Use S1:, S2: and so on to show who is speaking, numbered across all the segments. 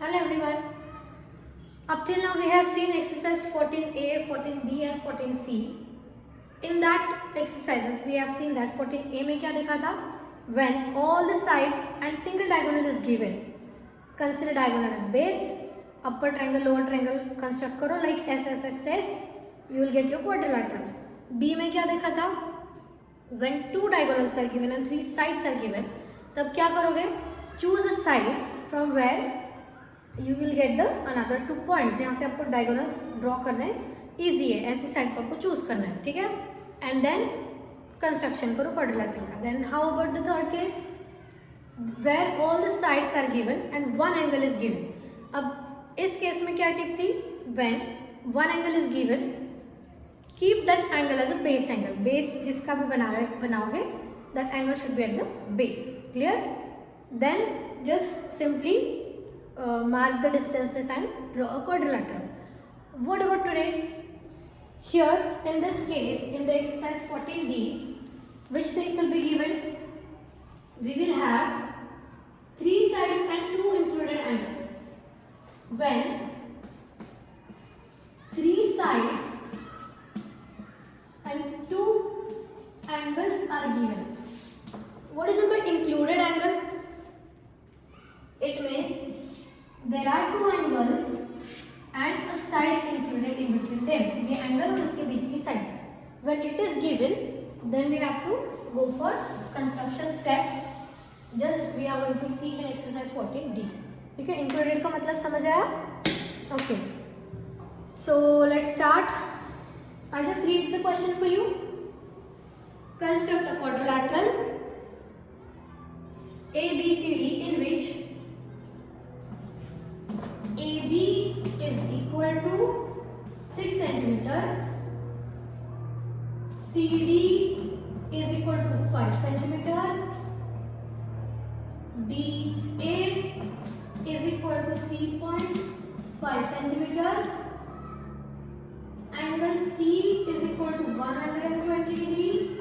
S1: Hello everyone. Up till now we have seen exercise 14A, 14B and 14C. In that exercises we have seen that 14A में क्या देखा था? When all the sides and single diagonal is given, consider diagonal as base, upper triangle, lower triangle construct करो like SSS test, you will get your quadrilateral. B में क्या देखा था? When two diagonals are given and three sides are given, तब क्या करोगे? Choose a side from where you will get the another 2 points. जहाँ से आपको diagonals draw करने easy है, ऐसी side को आपको choose करना है, ठीक है? And then construction करो quadrilateral का. Then how about the third case? Where all the sides are given and one angle is given. अब इस केस में क्या टिप थी? When one angle is given, keep that angle as a base angle. Base जिसका भी बनाओगे, that angle should be at the base. Clear? Then just simply mark the distances and draw a quadrilateral. What about today? Here in this case, in the exercise 14D, which things will be given? We will have 3 sides and 2 included angles. When 3 sides and 2 angles are given. What is meant by included angle? It means there are 2 angles and a side included in between them. ये angle और इसके बीच की side. When it is given, then we have to go for construction steps. Just we are going to see in exercise 14D. ठीक है? Included का मतलब समझ आया? Okay. So let's start. I'll just read the question for you. Construct a quadrilateral ABCD in which AB is equal to 6 centimeter, CD is equal to 5 centimeter, DA is equal to 3.5 centimeters, angle C is equal to 120 degree,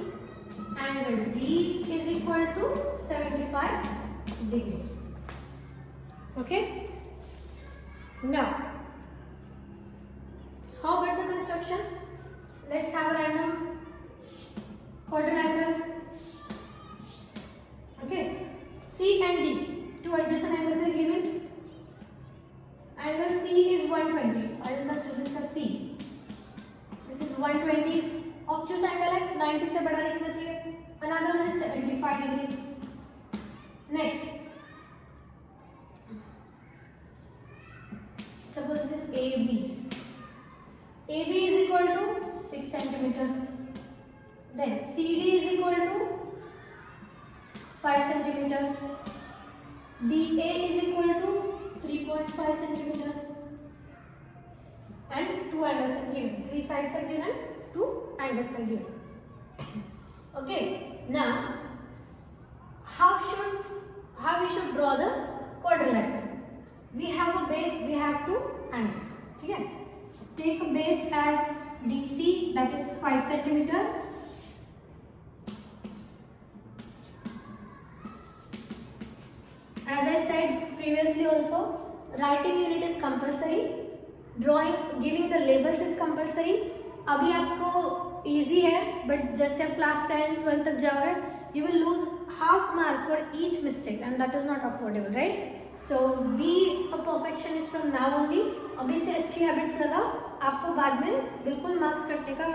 S1: angle D is equal to 75 degree. Okay? Now, how about the construction? Let's have a random quadrilateral. Okay, C and D, 2 adjacent angles are given. Angle C is 120. I will consider this as C. This is 120. Obtuse angle है 90 से बड़ा दिखना चाहिए. Another one is 75 degree. Next. Suppose this is AB. AB is equal to 6 centimeter. Then CD is equal to 5 centimeters. DA is equal to 3.5 centimeters. And 2 angles are given. 3 sides are given, 2 angles are given. Okay. Now, how we should draw the quadrilateral? We have a base, we have 2 angles. ठीक है? Take a base as DC, that is 5 centimeter. As I said previously also, writing unit is compulsory. Drawing, giving the labels is compulsory. अभी आपको easy है, but जैसे आप class 10, 12 तक जाओगे, you will lose half mark for each mistake, and that is not affordable, right? So be a perfectionist from now only. अभी से अच्छी हैबिट्स लगाओ, आपको बाद में बिल्कुल मार्क्स कटने का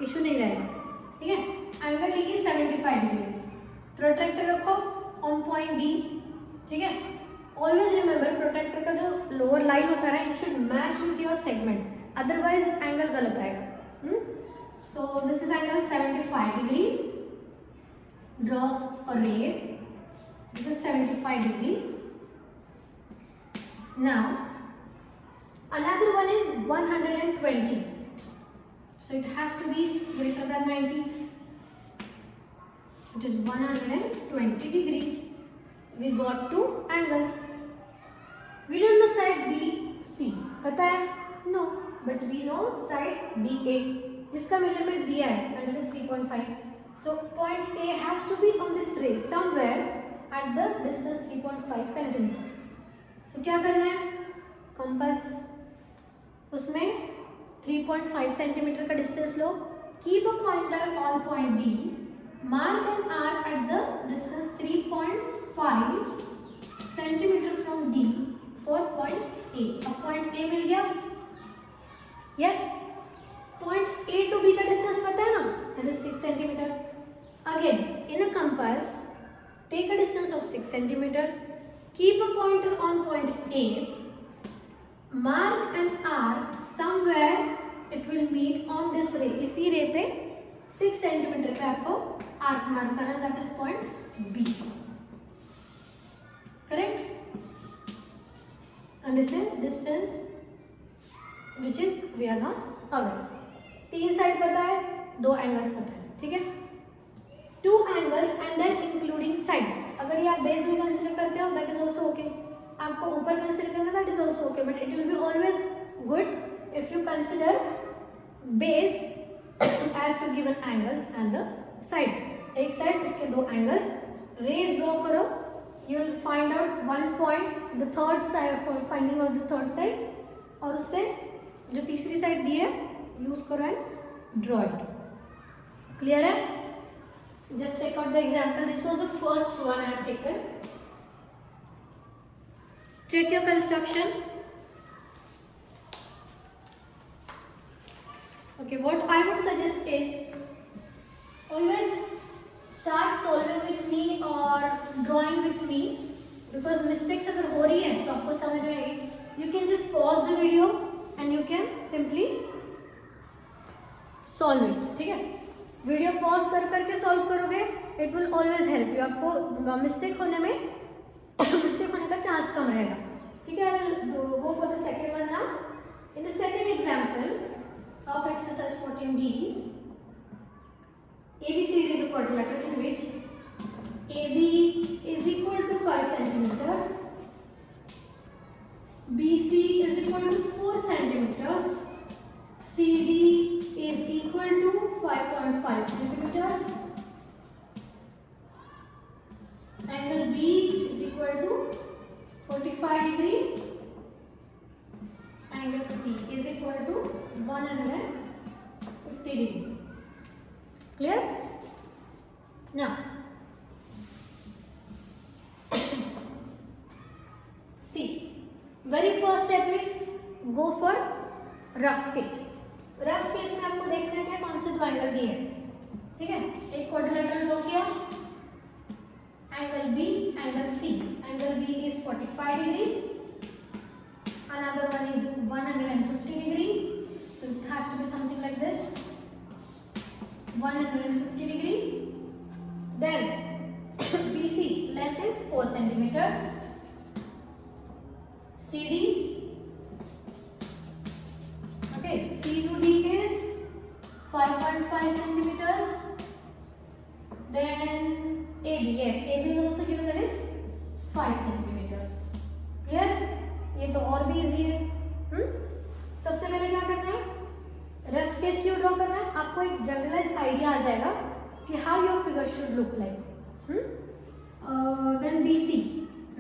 S1: इशू नहीं रहेगा. ठीक है? एंगल डी की 75 डिग्री. प्रोट्रैक्टर रखो ऑन पॉइंट डी. ठीक है? ऑलवेज रिमेंबर प्रोट्रैक्टर का जो लोअर लाइन होता है it should match with your segment, otherwise angle गलत आएगा. So this is angle 75 degree. Draw a रे. This is 75 degree. Now, another one is 120. So it has to be greater than 90. It is 120 degree. We got 2 angles. We don't know side BC. पता है? No. But we know side DA. जिसका measurement दिया है, and it is 3.5. So point A has to be on this ray somewhere at the distance 3.5 centimeter. सो क्या करना है, compass उसमें 3.5 centimetre का डिस्टेंस लो, keep a pointer on point D, mark an arc at the distance 3.5 centimetre from D for point A. अब point A मिल गया, yes, point A to B का डिस्टेंस पता है ना, that is 6 centimetre. Again in a compass take a distance of 6 centimetre, keep a pointer on point A, mark an arc somewhere it will meet on this रे, इसी ray पे 6 centimetre पे आपको arc mark करना, that is point B, correct. And this is distance which is we are not aware. 3 side पता है, 2 angles पता है, ठीक है। 2 angles and then including side, अगर ये आप बेस में कंसिडर करते हो दैट इज ऑल्सो ओके, आपको ऊपर कंसिडर करना that is also okay, but it will be always good if you consider base as two given angles and the side. एक साइड उसके 2 एंगल्स, रेज ड्रॉ करो, you will find out 1 point the third side for finding out the third side, और उससे जो तीसरी side दी है use करो एंड ड्रॉ इट। क्लियर है? Just check out the example, this was the first one I have taken. Check your construction. Okay, what I would suggest is always start solving with me or drawing with me, because mistakes अगर हो रही है तो आपको समझ आएगी। You can just pause the video and you can simply solve it, ठीक है। वीडियो पॉज कर करके सॉल्व करोगे, it will always help you, आपको मिस्टेक होने में मिस्टेक होने का चांस कम रहेगा, ठीक है। I will go for the second one now. In the second example of exercise 14D, ABCD is a quadrilateral in which AB is equal to 5 centimeter, BC is equal to 4 centimeters, CD is equal to 5.5 centimeter, angle B is equal to 45 degree, angle C is equal to 150 degree. Clear? Now, see, very first step is go for rough sketch. Rough sketch में आपको देखना है कौन से 2 angle दिए हैं, ठीक है। एक क्वाड्रिलेटरल ड्रॉ किया, angle B, angle C, angle B is 45 degree, another one is 150 degree, so it has to be something like this, 150 degree. Then BC length is 4 centimeter, CD, okay, C to D is 5.5 centimeters. Then AB, yes, AB is also given, that is 5 centimeters. Clear? ये तो और भी easy है। सबसे पहले क्या करना है, रफ स्केच क्यों ड्रॉ करना है, आपको एक जनरलाइज आइडिया आ जाएगा कि how your figure should look like. Then BC,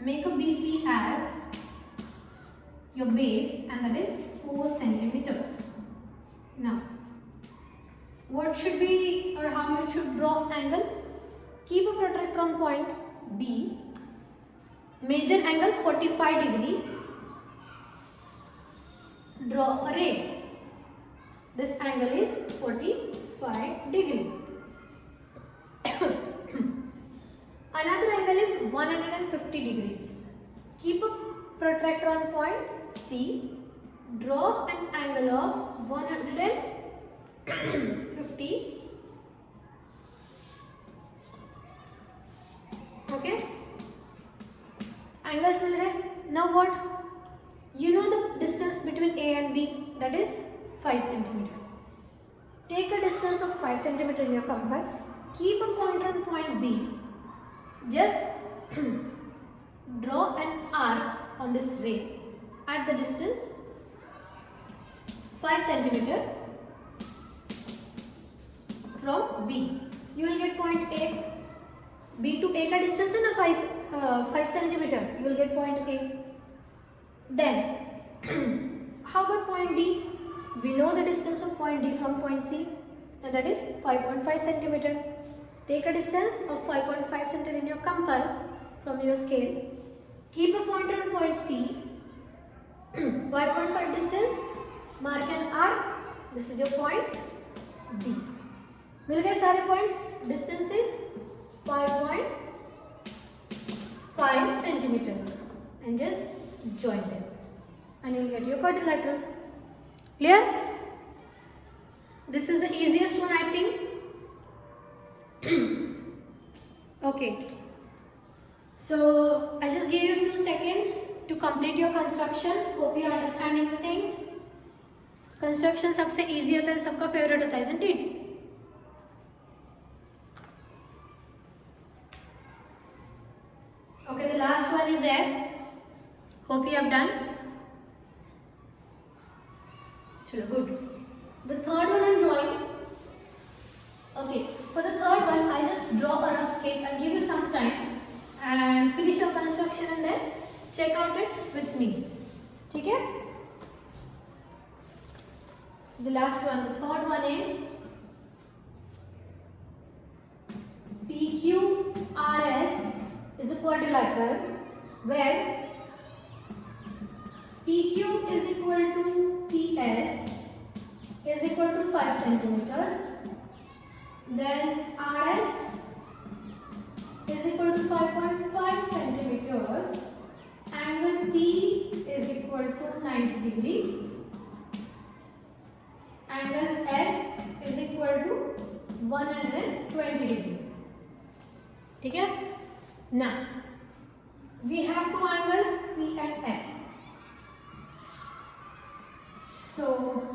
S1: make a BC as your base and that is 4 centimeters. Now, what should be or how you should draw angle? Keep a protractor on point B, measure angle 45 degree. Draw a ray. This angle is 45 degree. Another angle is 150 degrees. Keep a protractor on point C. Draw an angle of 150. Okay. Angles मिल गए. Now what? You know the distance between A and B, that is 5 centimeter. Take a distance of 5 centimeter in your compass. Keep a pointer on point B. Just draw an arc on this ray at the distance 5 centimeter from B. You will get point A. B to A का distance है ना 5 centimeter. You will get point A. Then how about point D? We know the distance of point D from point C, and that is 5.5 centimeter. Take a distance of 5.5 centimeter in your compass from your scale. Keep a pointer on point C. 5.5 distance. Mark an arc. This is your point D. मिल गए सारे points. Distance is 5.5 centimeters, and just join them, and you'll get your quadrilateral. Clear? This is the easiest one, I think. Okay. So I just gave you a few seconds to complete your construction. Hope you are understanding the things. Construction सबसे easy होता है, सबका favorite होता है, isn't it? Okay, the last one is there. Hope you have done. Chalo, good. The third one I'm drawing. Okay, for the third one, I just draw a rough sketch. I'll give you some time and finish your construction and then check out it with me. ठीक है? The last one, the third one is PQRS is a quadrilateral where PQ is equal to PS is equal to 5 centimeters. Then RS is equal to 5.5 centimeters. Angle P is equal to 90 degree. Angle S is equal to 120 degree. ठीक है? Now we have two angles P and S. So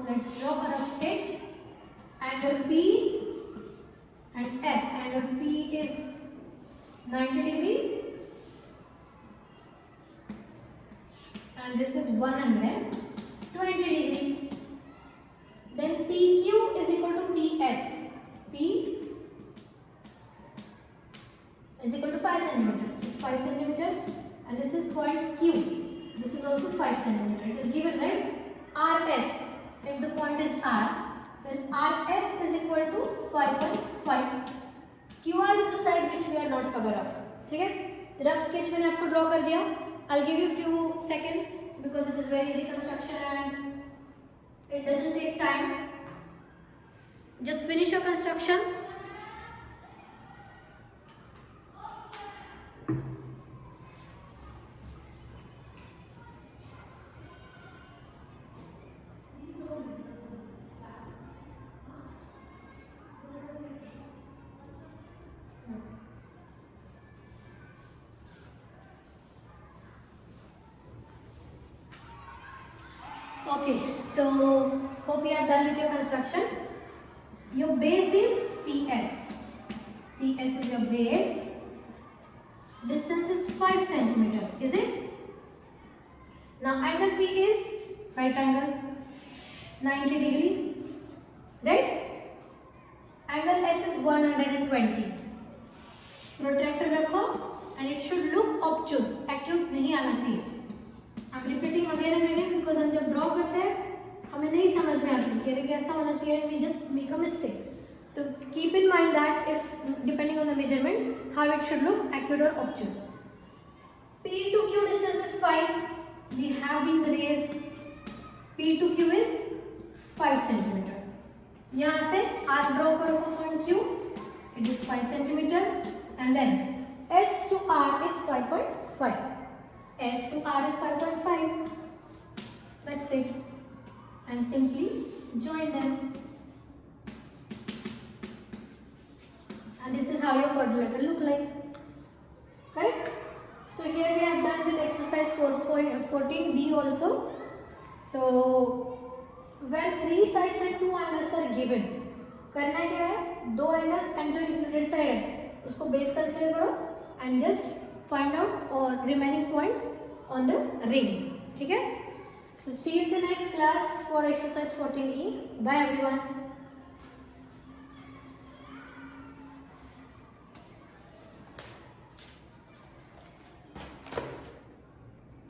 S1: let's draw a rough sketch. Angle P and S. Angle P is 90 degree and this is 120 degree. Then PQ is equal to PS. P is equal to 5 centimeter. This is 5 centimeter and this is point Q. This is also 5 centimeter. It is given, right? RS. If the point is R, then RS is equal to 5.5. QR is the side which we are not aware of. ठीक है? Rough sketch मैंने आपको draw कर दिया. I'll give you few seconds because it is very easy construction and it doesn't take time. Just finish your construction. Okay, so hope you are done with your construction. Your base is PS. PS is your base. Distance is 5 centimeter, is it? Now angle P is right angle 90 degree, right? Angle S is 120. Protractor रखो and it should look obtuse. Acute नहीं आना चाहिए. I'm repeating again and again because हम जब draw करते हैं हमें नहीं समझ में आती कि अरे कैसा होना चाहिए. We just make a mistake. So keep in mind that if depending on the measurement how it should look acute or obtuse. P to Q distance is 5. We have these rays. P to Q is 5 centimeter. यहाँ से arc draw करो for point Q. It is 5 centimeter and then S to R is 5.5. S to R is 5.5. That's it. And simply join them. And this is how your quadrilateral look like. Correct? So here we have done with exercise 4.14D also. So when three sides and two angles are given, करना क्या है? दो angle and जो included side है उसको base consider करो and just find out or remaining points on the rays. ठीक है? So see you in the next class for exercise 14E. Bye everyone.